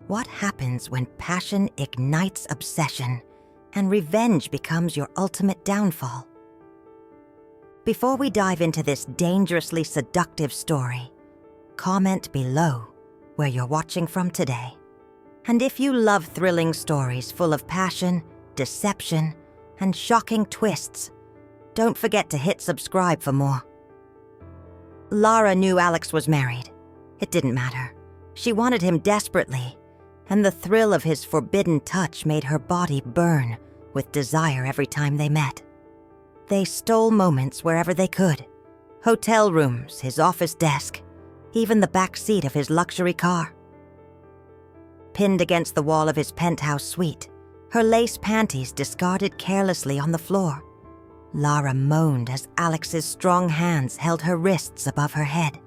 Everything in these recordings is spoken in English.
What happens when passion ignites obsession and revenge becomes your ultimate downfall? Before we dive into this dangerously seductive story, comment below where you're watching from today. And if you love thrilling stories full of passion, deception, and shocking twists, don't forget to hit subscribe for more. Lara knew Alex was married. It didn't matter. She wanted him desperately, and the thrill of his forbidden touch made her body burn with desire every time they met. They stole moments wherever they could. Hotel rooms, his office desk, even the back seat of his luxury car. Pinned against the wall of his penthouse suite, her lace panties discarded carelessly on the floor, Lara moaned as Alex's strong hands held her wrists above her head.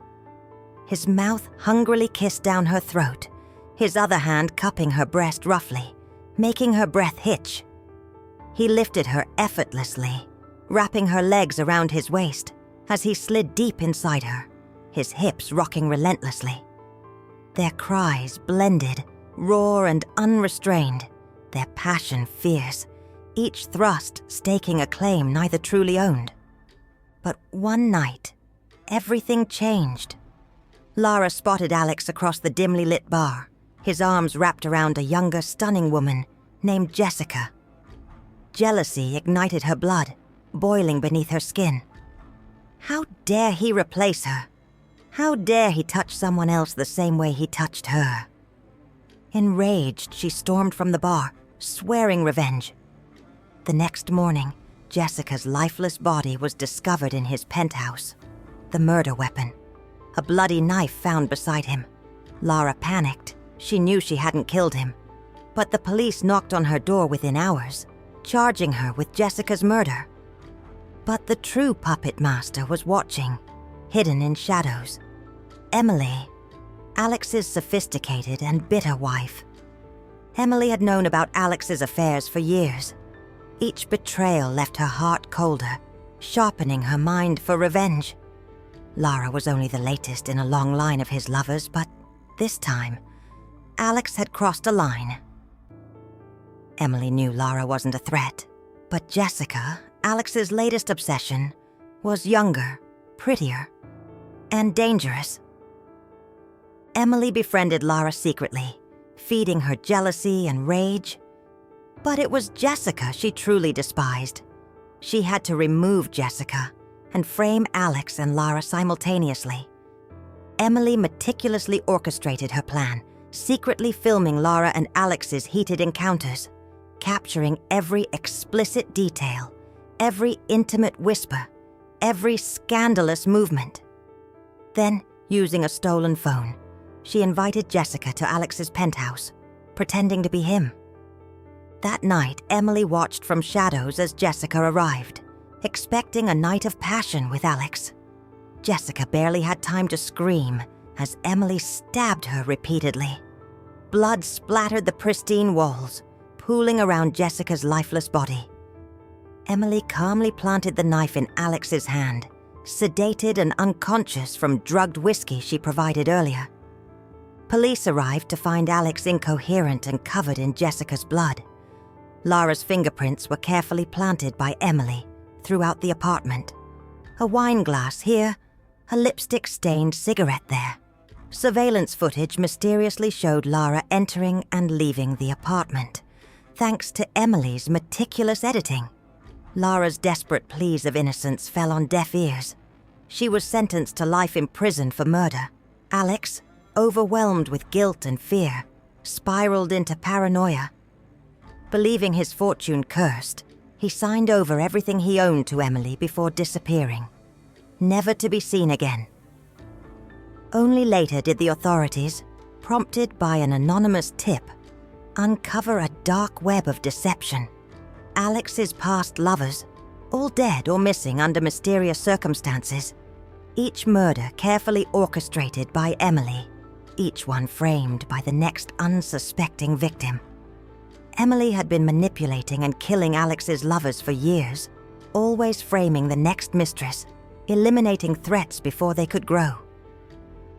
His mouth hungrily kissed down her throat, his other hand cupping her breast roughly, making her breath hitch. He lifted her effortlessly, wrapping her legs around his waist as he slid deep inside her, his hips rocking relentlessly. Their cries blended, raw and unrestrained, their passion fierce, each thrust staking a claim neither truly owned. But one night, everything changed. Lara spotted Alex across the dimly lit bar, his arms wrapped around a younger, stunning woman named Jessica. Jealousy ignited her blood, boiling beneath her skin. How dare he replace her? How dare he touch someone else the same way he touched her? Enraged, she stormed from the bar, swearing revenge. The next morning, Jessica's lifeless body was discovered in his penthouse. The murder weapon. A bloody knife found beside him. Lara panicked. She knew she hadn't killed him. But the police knocked on her door within hours, charging her with Jessica's murder. But the true puppet master was watching, hidden in shadows. Emily, Alex's sophisticated and bitter wife. Emily had known about Alex's affairs for years. Each betrayal left her heart colder, sharpening her mind for revenge. Lara was only the latest in a long line of his lovers, but this time, Alex had crossed a line. Emily knew Lara wasn't a threat, but Jessica, Alex's latest obsession, was younger, prettier, and dangerous. Emily befriended Lara secretly, feeding her jealousy and rage. But it was Jessica she truly despised. She had to remove Jessica and frame Alex and Lara simultaneously. Emily meticulously orchestrated her plan, secretly filming Lara and Alex's heated encounters, capturing every explicit detail, every intimate whisper, every scandalous movement. Then, using a stolen phone, she invited Jessica to Alex's penthouse, pretending to be him. That night, Emily watched from shadows as Jessica arrived, expecting a night of passion with Alex. Jessica barely had time to scream as Emily stabbed her repeatedly. Blood splattered the pristine walls, pooling around Jessica's lifeless body. Emily calmly planted the knife in Alex's hand, sedated and unconscious from drugged whiskey she provided earlier. Police arrived to find Alex incoherent and covered in Jessica's blood. Lara's fingerprints were carefully planted by Emily throughout the apartment. A wine glass here, a lipstick-stained cigarette there. Surveillance footage mysteriously showed Lara entering and leaving the apartment, thanks to Emily's meticulous editing. Lara's desperate pleas of innocence fell on deaf ears. She was sentenced to life in prison for murder. Alex, overwhelmed with guilt and fear, spiraled into paranoia. Believing his fortune cursed, he signed over everything he owned to Emily before disappearing, never to be seen again. Only later did the authorities, prompted by an anonymous tip, uncover a dark web of deception. Alex's past lovers, all dead or missing under mysterious circumstances, each murder carefully orchestrated by Emily, each one framed by the next unsuspecting victim. Emily had been manipulating and killing Alex's lovers for years, always framing the next mistress, eliminating threats before they could grow.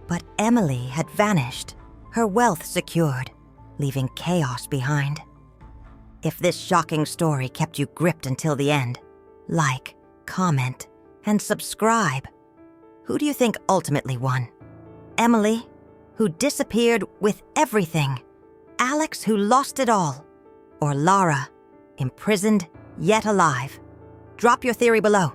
But Emily had vanished, her wealth secured, leaving chaos behind. If this shocking story kept you gripped until the end, like, comment, and subscribe. Who do you think ultimately won? Emily, who disappeared with everything? Alex, who lost it all? Or Lara, imprisoned yet alive? Drop your theory below.